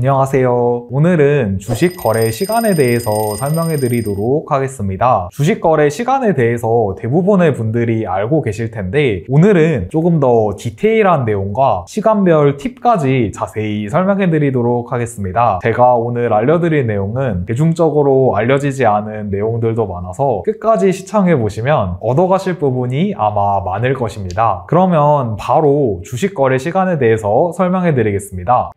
안녕하세요. 오늘은 주식 거래 시간에 대해서 설명해 드리도록 하겠습니다. 주식 거래 시간에 대해서 대부분의 분들이 알고 계실 텐데 오늘은 조금 더 디테일한 내용과 시간별 팁까지 자세히 설명해 드리도록 하겠습니다. 제가 오늘 알려드릴 내용은 대중적으로 알려지지 않은 내용들도 많아서 끝까지 시청해 보시면 얻어가실 부분이 아마 많을 것입니다. 그러면 바로 주식 거래 시간에 대해서 설명해 드리겠습니다.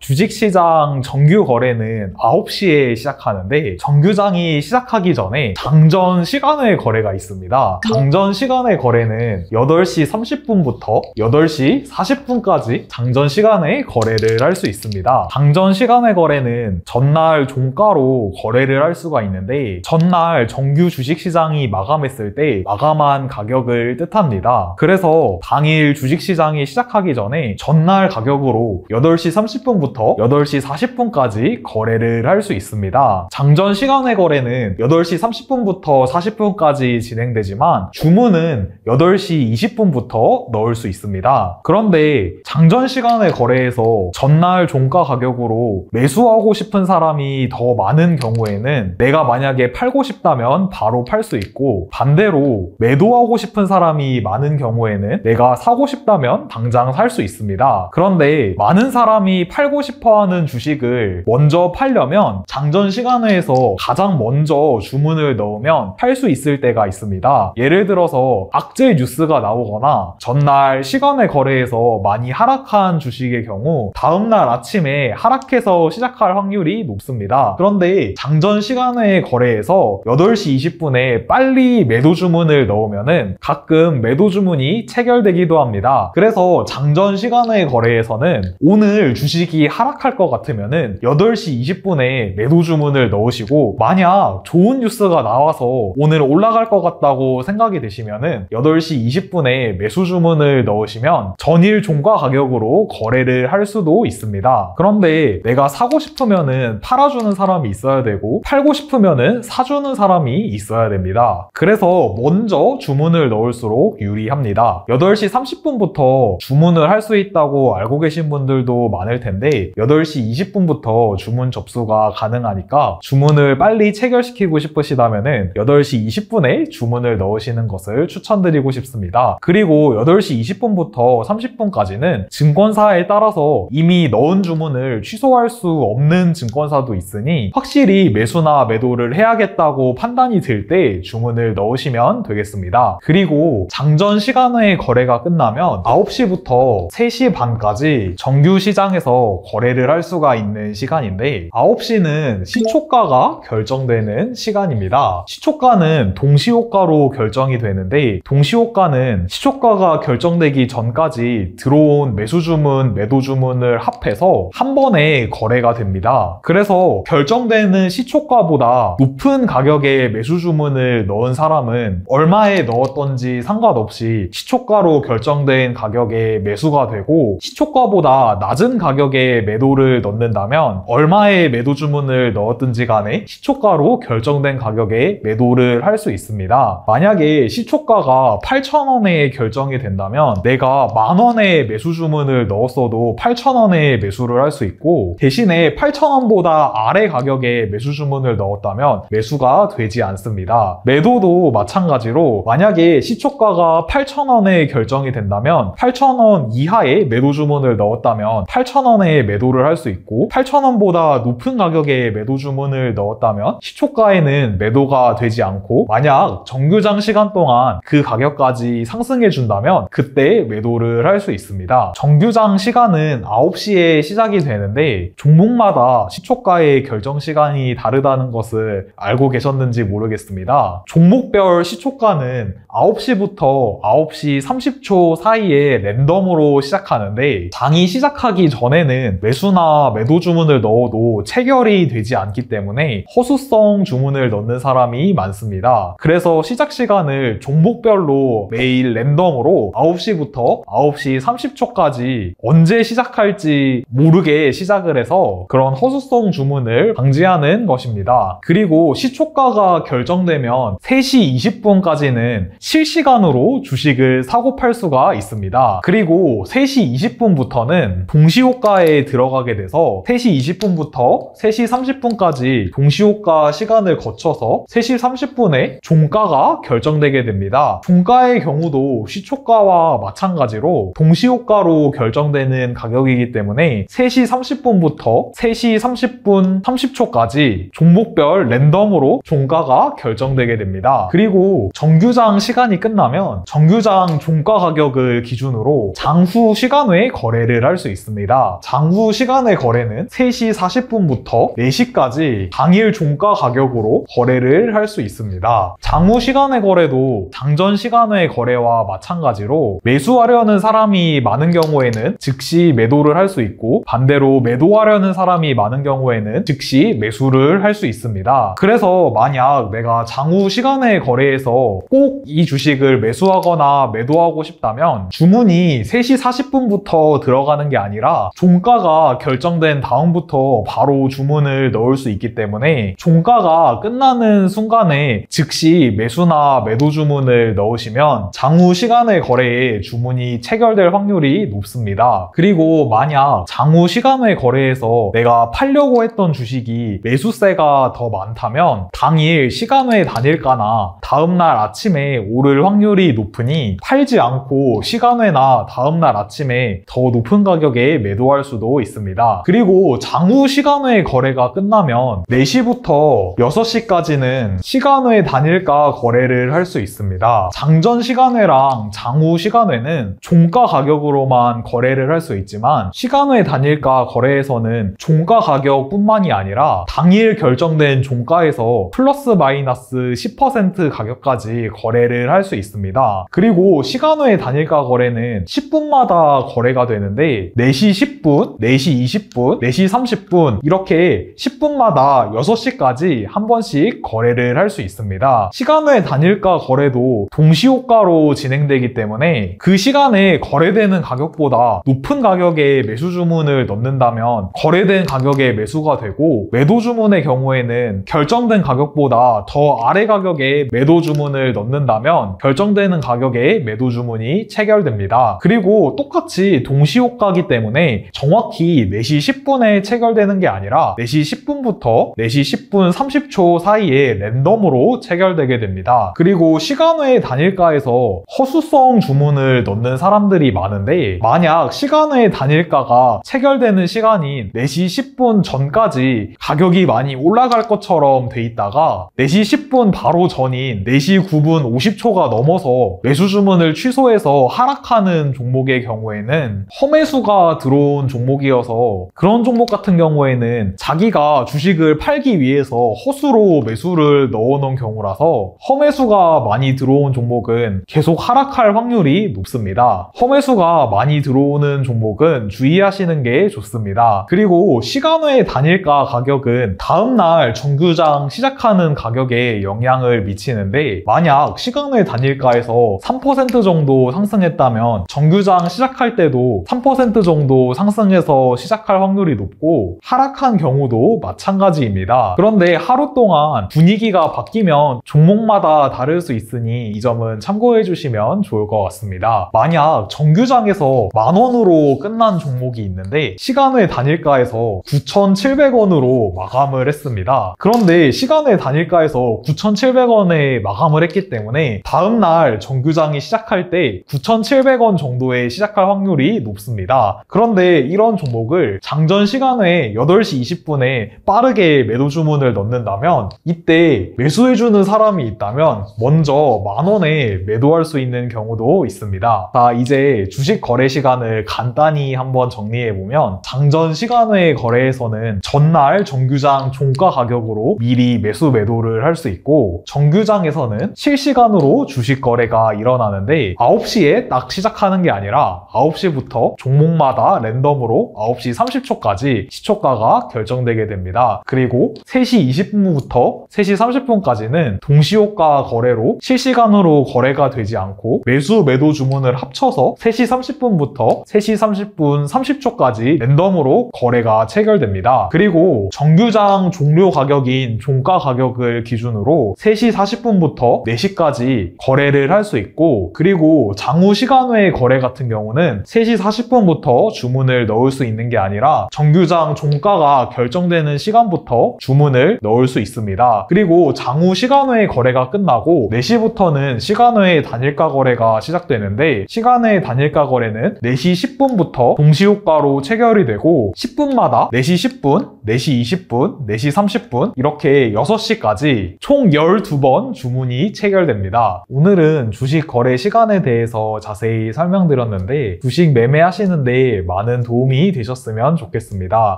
주식시장 정규 거래는 9시에 시작하는데 정규장이 시작하기 전에 장전 시간의 거래가 있습니다. 장전 시간의 거래는 8시 30분부터 8시 40분까지 장전 시간에 거래를 할 수 있습니다. 장전 시간의 거래는 전날 종가로 거래를 할 수가 있는데 전날 정규 주식시장이 마감했을 때 마감한 가격을 뜻합니다. 그래서 당일 주식시장이 시작하기 전에 전날 가격으로 8시 30분부터 8시 40분까지 거래를 할 수 있습니다. 장전 시간의 거래는 8시 30분부터 40분까지 진행되지만 주문은 8시 20분부터 넣을 수 있습니다. 그런데 장전 시간의 거래에서 전날 종가 가격으로 매수하고 싶은 사람이 더 많은 경우에는 내가 만약에 팔고 싶다면 바로 팔 수 있고 반대로 매도하고 싶은 사람이 많은 경우에는 내가 사고 싶다면 당장 살 수 있습니다. 그런데 많은 사람이 팔고 싶어하는 주식을 먼저 팔려면 장전 시간에서 가장 먼저 주문을 넣으면 팔 수 있을 때가 있습니다. 예를 들어서 악재 뉴스가 나오거나 전날 시간의 거래에서 많이 하락한 주식의 경우 다음날 아침에 하락해서 시작할 확률이 높습니다. 그런데 장전 시간의 거래에서 8시 20분에 빨리 매도 주문을 넣으면은 가끔 매도 주문이 체결되기도 합니다. 그래서 장전 시간의 거래에서는 오늘 주식이 하락할 것 같으면은 8시 20분에 매도 주문을 넣으시고 만약 좋은 뉴스가 나와서 오늘 올라갈 것 같다고 생각이 되시면은 8시 20분에 매수 주문을 넣으시면 전일 종가 가격으로 거래를 할 수도 있습니다. 그런데 내가 사고 싶으면은 팔아주는 사람이 있어야 되고 팔고 싶으면은 사주는 사람이 있어야 됩니다. 그래서 먼저 주문을 넣을수록 유리합니다. 8시 30분부터 주문을 할 수 있다고 알고 계신 분들도 많을 텐데 8시 20분부터 주문 접수가 가능하니까 주문을 빨리 체결시키고 싶으시다면 8시 20분에 주문을 넣으시는 것을 추천드리고 싶습니다. 그리고 8시 20분부터 30분까지는 증권사에 따라서 이미 넣은 주문을 취소할 수 없는 증권사도 있으니 확실히 매수나 매도를 해야겠다고 판단이 들 때 주문을 넣으시면 되겠습니다. 그리고 장전 시간의 거래가 끝나면 9시부터 3시 반까지 정규 시장에서 거래를 할 수가 있는 시간인데 9시는 시초가가 결정되는 시간입니다. 시초가는 동시호가로 결정이 되는데 동시호가는 시초가가 결정되기 전까지 들어온 매수 주문, 매도 주문을 합해서 한 번에 거래가 됩니다. 그래서 결정되는 시초가보다 높은 가격의 매수 주문을 넣은 사람은 얼마에 넣었던지 상관없이 시초가로 결정된 가격에 매수가 되고 시초가보다 낮은 가격에 매도를 넣는다면 얼마의 매도 주문을 넣었든지 간에 시초가로 결정된 가격에 매도를 할 수 있습니다. 만약에 시초가가 8,000원에 결정이 된다면 내가 10,000원의 매수 주문을 넣었어도 8,000원에 매수를 할 수 있고 대신에 8,000원보다 아래 가격에 매수 주문을 넣었다면 매수가 되지 않습니다. 매도도 마찬가지로 만약에 시초가가 8,000원에 결정이 된다면 8,000원 이하의 매도 주문을 넣었다면 8,000원에 매도를 할 수 있고 8,000원보다 높은 가격에 매도 주문을 넣었다면 시초가에는 매도가 되지 않고 만약 정규장 시간 동안 그 가격까지 상승해 준다면 그때 매도를 할 수 있습니다. 정규장 시간은 9시에 시작이 되는데 종목마다 시초가의 결정 시간이 다르다는 것을 알고 계셨는지 모르겠습니다. 종목별 시초가는 9시부터 9시 30초 사이에 랜덤으로 시작하는데 장이 시작하기 전에는 매수나 매도 주문을 넣어도 체결이 되지 않기 때문에 허수성 주문을 넣는 사람이 많습니다. 그래서 시작 시간을 종목별로 매일 랜덤으로 9시부터 9시 30초까지 언제 시작할지 모르게 시작을 해서 그런 허수성 주문을 방지하는 것입니다. 그리고 시초가가 결정되면 3시 20분까지는 실시간으로 주식을 사고 팔 수가 있습니다. 그리고 3시 20분부터는 동시호가에 들어가게 돼서 3시 20분부터 3시 30분까지 동시호가 시간을 거쳐서 3시 30분에 종가가 결정되게 됩니다. 종가의 경우도 시초가와 마찬가지로 동시호가로 결정되는 가격이기 때문에 3시 30분부터 3시 30분 30초까지 종목별 랜덤으로 종가가 결정되게 됩니다. 그리고 정규장 시간이 끝나면 정규장 종가 가격을 기준으로 장후 시간외 거래를 할 수 있습니다. 장후 시간의 거래는 3시 40분부터 4시까지 당일 종가 가격으로 거래를 할 수 있습니다. 장후 시간의 거래도 장전 시간의 거래와 마찬가지로 매수하려는 사람이 많은 경우에는 즉시 매도를 할 수 있고 반대로 매도하려는 사람이 많은 경우에는 즉시 매수를 할 수 있습니다. 그래서 만약 내가 장후 시간의 거래에서 꼭 이 주식을 매수하거나 매도하고 싶다면 주문이 3시 40분부터 들어가는 게 아니라 종가가 결정된 다음부터 바로 주문을 넣을 수 있기 때문에 종가가 끝나는 순간에 즉시 매수나 매도 주문을 넣으시면 장후 시간의 거래에 주문이 체결될 확률이 높습니다. 그리고 만약 장후 시간의 거래에서 내가 팔려고 했던 주식이 매수세가 더 많다면 당일 시간외 단일가나 다음날 아침에 오를 확률이 높으니 팔지 않고 시간외나 다음날 아침에 더 높은 가격에 매도할 수도 있습니다. 그리고 장후 시간외 거래가 끝나면 4시부터 6시까지는 시간외 단일가 거래를 할 수 있습니다. 장전 시간외랑 장후 시간외는 종가 가격으로만 거래를 할 수 있지만 시간외 단일가 거래에서는 종가 가격뿐만이 아니라 당일 결정된 종가에서 플러스 마이너스 10% 가격까지 거래를 할 수 있습니다. 그리고 시간외 단일가 거래는 10분마다 거래가 되는데 4시 10분, 4시 20분, 4시 30분 이렇게 10분마다 6시까지 한 번씩 거래를 할 수 있습니다. 시간외 단일가 거래도 동시호가로 진행되기 때문에 그 시간에 거래되는 가격보다 높은 가격에 매수 주문을 넣는다면 거래된 가격에 매수가 되고 매도 주문의 경우에는 결정된 가격보다 더 아래 가격에 매도 주문을 넣는다면 결정되는 가격에 매도 주문이 체결됩니다. 그리고 똑같이 동시호가이기 때문에 정확히 4시 10분에 체결되는 게 아니라 4시 10분부터 4시 10분 30초 사이에 랜덤으로 체결되게 됩니다. 그리고 시간외 단일가에서 허수성 주문을 넣는 사람들이 많은데 만약 시간외 단일가가 체결되는 시간인 4시 10분 전까지 가격이 많이 올라갈 것처럼 돼 있다가 4시 10분 바로 전인 4시 9분 50초가 넘어서 매수 주문을 취소해서 하락하는 종목의 경우에는 허매수가 들어온 종목이어서 그런 종목 같은 경우에는 자기가 주식을 팔기 위해서 허수로 매수를 넣어놓은 경우라서 허매수가 많이 들어온 종목은 계속 하락할 확률이 높습니다. 허매수가 많이 들어오는 종목은 주의하시는 게 좋습니다. 그리고 시간외 단일가 가격은 다음날 정규장 시작하는 가격에 영향을 미치는데 만약 시간외 단일가에서 3% 정도 상승했다면 정규장 시작할 때도 3% 정도 상승해서 시작할 확률이 높고 하락한 경우도 마찬가지입니다. 그런데 하루 동안 분위기가 바뀌면 종목마다 다를 수 있으니 이 점은 참고해 주시면 좋을 것 같습니다. 만약 정규장에서 10,000원으로 끝난 종목이 있는데 시간외 단일가에서 9,700원으로 마감을 했습니다. 그런데 시간외 단일가에서 9,700원에 마감을 했기 때문에 다음날 정규장이 시작할 때 9,700원 정도에 시작할 확률이 높습니다. 그런데 이런 종목을 장전 시간에 8시 20분에 빠르게 매도 주문을 넣는다면 이때 매수해주는 사람이 있다면 먼저 10,000원에 매도할 수 있는 경우도 있습니다. 자, 이제 주식 거래 시간을 간단히 한번 정리해보면 장전 시간외 거래에서는 전날 정규장 종가 가격으로 미리 매수 매도를 할 수 있고 정규장에서는 실시간으로 주식 거래가 일어나는데 9시에 딱 시작하는 게 아니라 9시부터 종목마다 랜덤으로 시간으로 9시 30초까지 시초가가 결정되게 됩니다. 그리고 3시 20분부터 3시 30분까지는 동시효과 거래로 실시간으로 거래가 되지 않고 매수 매도 주문을 합쳐서 3시 30분부터 3시 30분 30초까지 랜덤으로 거래가 체결됩니다. 그리고 정규장 종료 가격인 종가 가격을 기준으로 3시 40분부터 4시까지 거래를 할 수 있고, 그리고 장후 시간 외 거래 같은 경우는 3시 40분부터 주문을 넣을 수 있는 게 아니라 정규장 종가가 결정되는 시간부터 주문을 넣을 수 있습니다. 그리고 장후 시간 외 거래가 끝나고 4시부터는 시간 외 단일가 거래가 시작되는데, 시간 외 단일가 거래는 4시 10분부터 동시효과로 체결이 되고 10분마다 4시 10분, 4시 20분, 4시 30분 이렇게 6시까지 총 12번 주문이 체결됩니다. 오늘은 주식 거래 시간에 대해서 자세히 설명드렸는데 주식 매매하시는데 많은 도움이 되셨으면 좋겠습니다.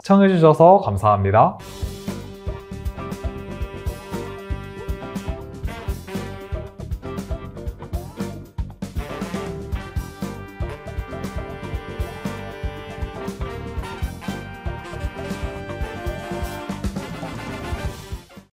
시청해주셔서 감사합니다.